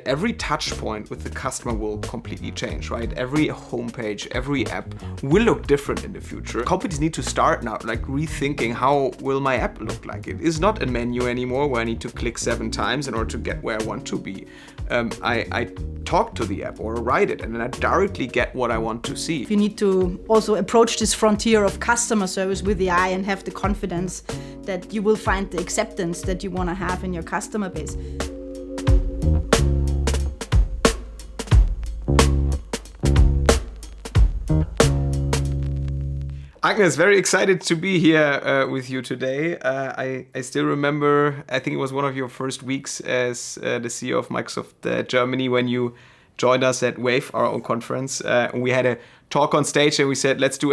every touch point with the customer will completely change, right? Every homepage, every app will look different in the future. Companies need to start now, like rethinking how will my app look like. It is not a menu anymore where I need to click 7 times in order to get where I want to be. I talk to the app or write it and then I directly get what I want to see. You need to also approach this frontier of customer service with AI and have the confidence that you will find the acceptance that you want to have in your customer base. Agnes, very excited to be here with you today. I still remember, I think it was one of your first weeks as the CEO of Microsoft Germany when you joined us at Wave, our own conference. We had a talk on stage and we said, let's do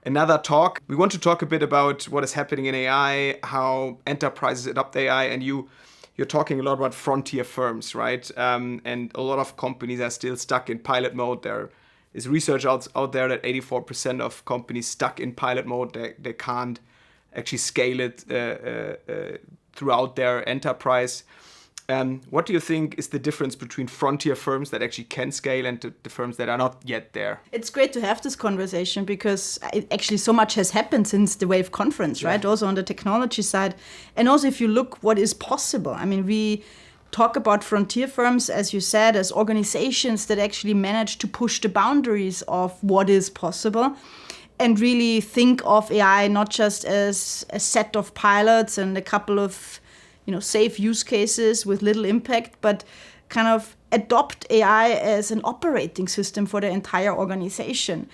another talk. We want to talk a bit about what is happening in AI, how enterprises adopt AI, and you're talking a lot about frontier firms, right? And a lot of companies are still stuck in pilot mode. There is research out there that 84% of companies stuck in pilot mode, they can't actually scale it throughout their enterprise. What do you think is the difference between frontier firms that actually can scale and the firms that are not yet there? It's great to have this conversation because actually so much has happened since the Wave conference, right? Also on the technology side. And also if you look what is possible. I mean, we talk about frontier firms, as you said, as organizations that actually manage to push the boundaries of what is possible and really think of AI not just as a set of pilots and a couple of safe use cases with little impact, but kind of adopt AI as an operating system for the entire organization.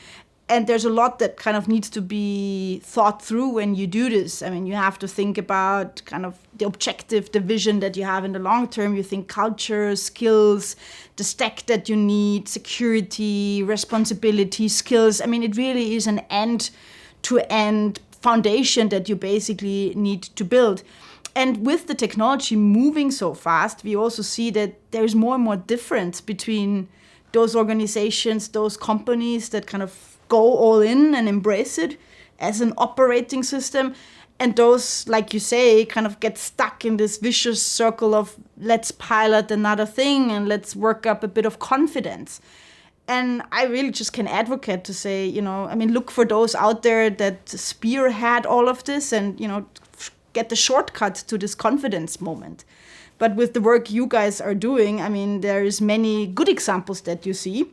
And there's a lot that kind of needs to be thought through when you do this. I mean, you have to think about kind of the objective, the vision that you have in the long term. You think culture, skills, the stack that you need, security, responsibility, skills. I mean, it really is an end-to-end foundation that you basically need to build. And with the technology moving so fast, we also see that there's more and more difference between those organizations, those companies that kind of go all in and embrace it as an operating system. And those, like you say, kind of get stuck in this vicious circle of let's pilot another thing and let's work up a bit of confidence. And I really just can advocate to say, look for those out there that spearhead all of this and, get the shortcut to this confidence moment. But with the work you guys are doing, I mean, there is many good examples that you see.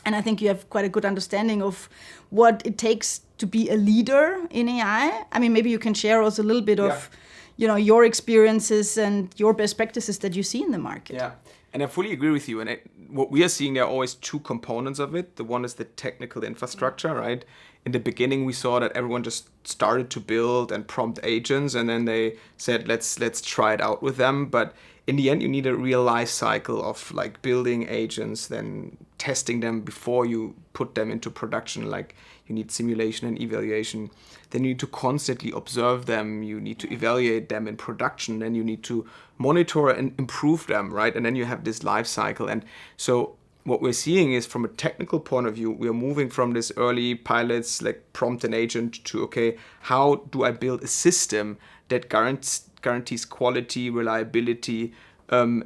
And I think you have quite a good understanding of what it takes to be a leader in AI. I mean, maybe you can share also a little bit of, your experiences and your best practices that you see in the market. Yeah, and I fully agree with you. And what we are seeing, there are always 2 components of it. The one is the technical infrastructure, right? In the beginning, we saw that everyone just started to build and prompt agents, and then they said, let's try it out with them. But in the end, you need a real life cycle of like building agents, then testing them before you put them into production. Like you need simulation and evaluation. Then you need to constantly observe them. You need to evaluate them in production. Then you need to monitor and improve them, right? And then you have this life cycle. And so what we're seeing is from a technical point of view, we are moving from this early pilots, like prompt an agent to, okay, how do I build a system that guarantees quality, reliability, and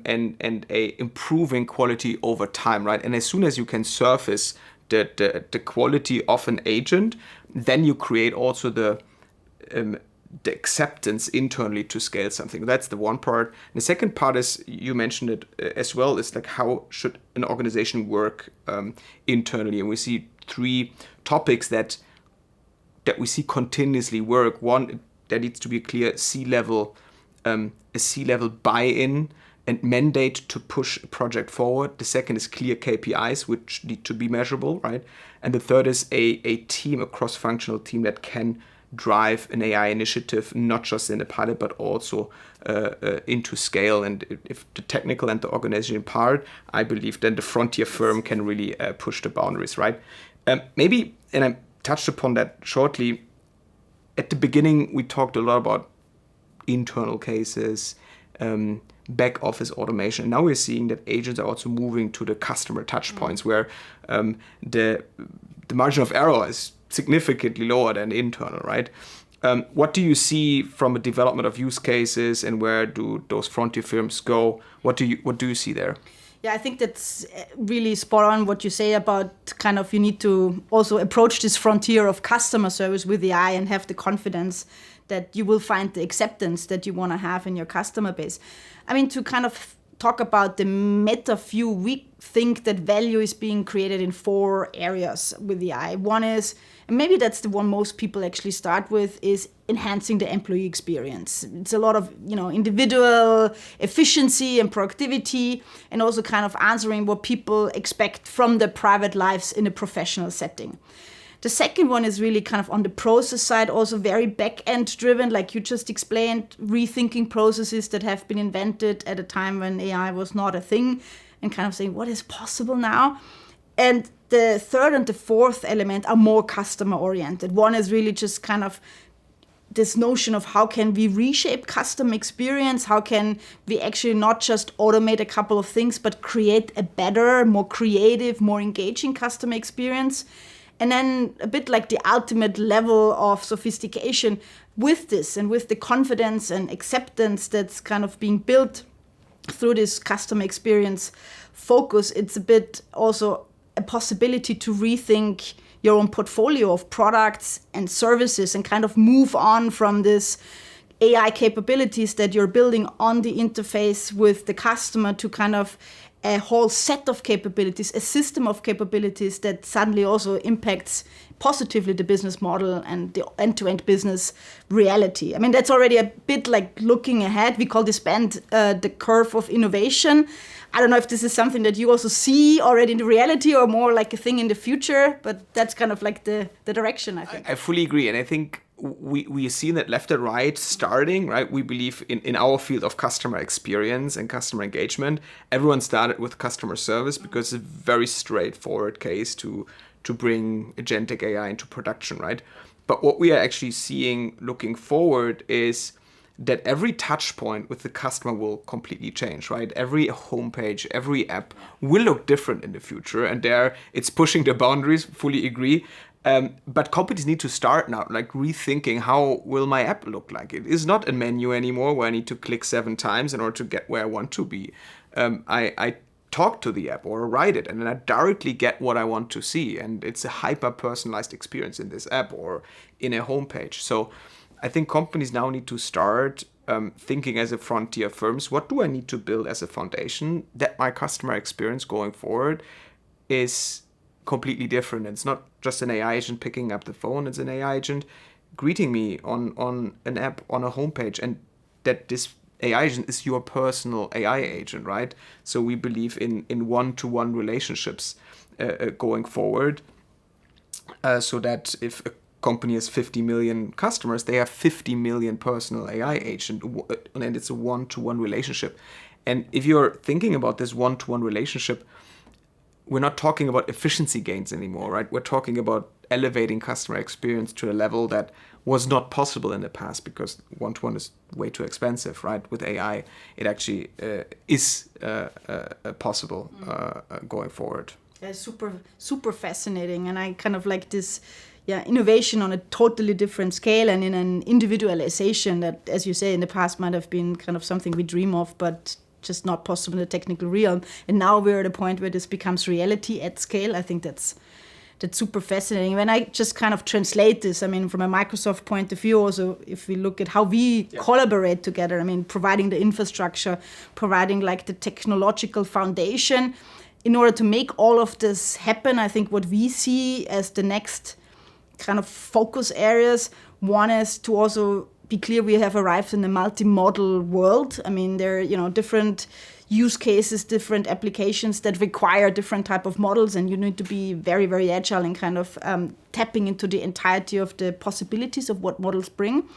a improving quality over time, right? And as soon as you can surface the quality of an agent, then you create also the acceptance internally to scale something. That's the one part. And the second part is, you mentioned it as well, is like how should an organization work internally? And we see 3 topics that we see continuously work. One, there needs to be a clear C-level buy-in and mandate to push a project forward. The second is clear KPIs, which need to be measurable, right? And the third is a team, a cross-functional team that can drive an AI initiative, not just in a pilot, but also into scale. And if the technical and the organization part, I believe then the frontier firm can really push the boundaries, right? Maybe, and I touched upon that shortly, at the beginning, we talked a lot about internal cases, back office automation. And now we're seeing that agents are also moving to the customer touch points where the margin of error is significantly lower than internal, right? What do you see from a development of use cases, and where do those frontier firms go? What do you see there? Yeah, I think that's really spot on what you say about kind of you need to also approach this frontier of customer service with AI and have the confidence that you will find the acceptance that you want to have in your customer base. I mean, to kind of talk about the meta view, we think that value is being created in 4 areas with AI. One is, and maybe that's the one most people actually start with, is enhancing the employee experience. It's a lot of, individual efficiency and productivity, and also kind of answering what people expect from their private lives in a professional setting. The second one is really kind of on the process side, also very back-end driven, like you just explained, rethinking processes that have been invented at a time when AI was not a thing, and kind of saying what is possible now. And the third and the fourth element are more customer-oriented. One is really just kind of this notion of how can we reshape customer experience, how can we actually not just automate a couple of things, but create a better, more creative, more engaging customer experience. And then a bit like the ultimate level of sophistication with this and with the confidence and acceptance that's kind of being built through this customer experience focus, it's a bit also a possibility to rethink your own portfolio of products and services and kind of move on from this AI capabilities that you're building on the interface with the customer to kind of a whole set of capabilities, a system of capabilities that suddenly also impacts positively the business model and the end-to-end business reality. I mean, that's already a bit like looking ahead. We call this band the curve of innovation. I don't know if this is something that you also see already in the reality or more like a thing in the future, but that's kind of like the direction, I think. I fully agree. And I think we see that left and right starting, right? We believe in our field of customer experience and customer engagement, everyone started with customer service because it's a very straightforward case to bring agentic AI into production, right? But what we are actually seeing looking forward is that every touch point with the customer will completely change, right? Every homepage, every app will look different in the future. And there it's pushing the boundaries, fully agree. But companies need to start now, like rethinking how will my app look like. It is not a menu anymore where I need to click 7 times in order to get where I want to be. I talk to the app or write it, and then I directly get what I want to see. And it's a hyper-personalized experience in this app or in a homepage. So I think companies now need to start thinking as a frontier firms, what do I need to build as a foundation that my customer experience going forward is completely different. It's not just an AI agent picking up the phone, it's an AI agent greeting me on an app, on a homepage, and that this AI agent is your personal AI agent, right? So we believe in one-to-one relationships going forward, so that if a company has 50 million customers, they have 50 million personal AI agent, and it's a one-to-one relationship. And if you're thinking about this one-to-one relationship, we're not talking about efficiency gains anymore, right? We're talking about elevating customer experience to a level that was not possible in the past because one-to-one is way too expensive, right? With AI, it actually is possible going forward. Yeah, super fascinating. And I kind of like this innovation on a totally different scale and in an individualization that, as you say, in the past might have been kind of something we dream of, but just not possible in the technical realm. And now we're at a point where this becomes reality at scale. I think that's super fascinating. When I just kind of translate this, I mean, from a Microsoft point of view, also, if we look at how we collaborate together, I mean, providing the infrastructure, providing like the technological foundation, in order to make all of this happen, I think what we see as the next kind of focus areas, one is to also be clear we have arrived in a multimodal world. I mean, there are, different use cases, different applications that require different type of models, and you need to be very, very agile and kind of tapping into the entirety of the possibilities of what models bring.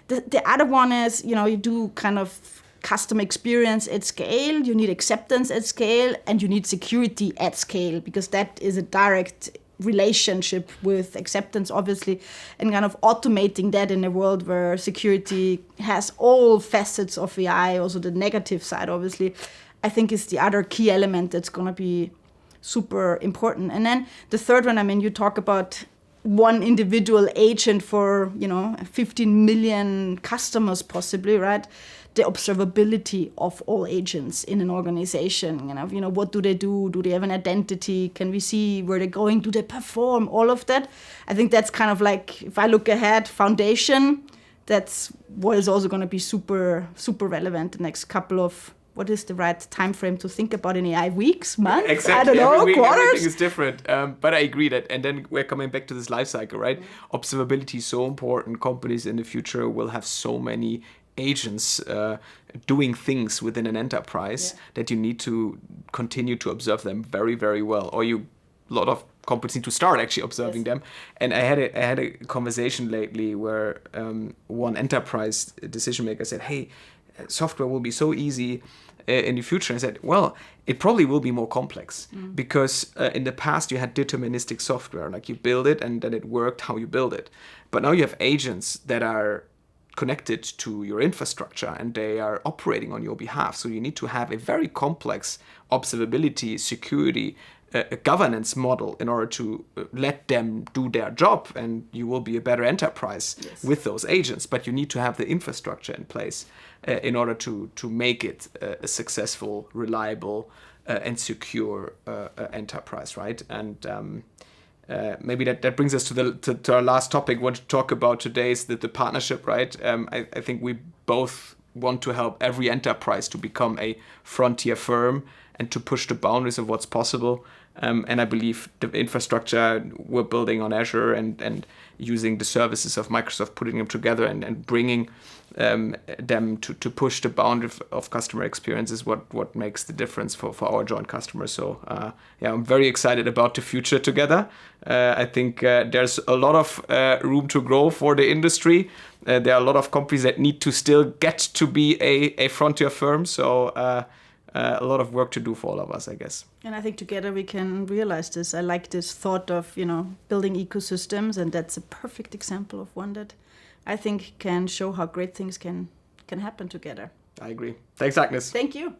The other one is, you do kind of customer experience at scale, you need acceptance at scale, and you need security at scale, because that is a direct relationship with acceptance, obviously, and kind of automating that in a world where security has all facets of AI, also the negative side, obviously, I think is the other key element that's going to be super important. And then the third one, I mean, you talk about one individual agent for 15 million customers possibly, right? The observability of all agents in an organization. What do they do? Do they have an identity? Can we see where they're going? Do they perform? All of that. I think that's kind of like, if I look ahead, foundation. That's what is also going to be super, super relevant the next couple of, what is the right time frame to think about in AI? Weeks, months? Exactly. I don't know, every week, quarters? everything is different. But I agree that, and then we're coming back to this life cycle, right? Observability is so important. Companies in the future will have so many agents doing things within an enterprise that you need to continue to observe them very, very well. Or a lot of companies need to start actually observing them. And I had a conversation lately where one enterprise decision maker said, hey, software will be so easy in the future. I said, well, it probably will be more complex because in the past you had deterministic software, like you build it and then it worked how you build it. But now you have agents that are connected to your infrastructure and they are operating on your behalf. So you need to have a very complex observability, security, a governance model in order to let them do their job, and you will be a better enterprise with those agents. But you need to have the infrastructure in place in order to make it a successful, reliable, and secure enterprise, right? And maybe that brings us to our last topic. I want to talk about today is the partnership, right? I think we both want to help every enterprise to become a frontier firm and to push the boundaries of what's possible. And I believe the infrastructure we're building on Azure and using the services of Microsoft, putting them together and bringing them to push the boundary of customer experience is what makes the difference for our joint customers. So I'm very excited about the future together. I think there's a lot of room to grow for the industry. There are a lot of companies that need to still get to be a frontier firm. So a lot of work to do for all of us, I guess. And I think together we can realize this. I like this thought of, building ecosystems, and that's a perfect example of one that I think can show how great things can happen together. I agree. Thanks, Agnes. Thank you.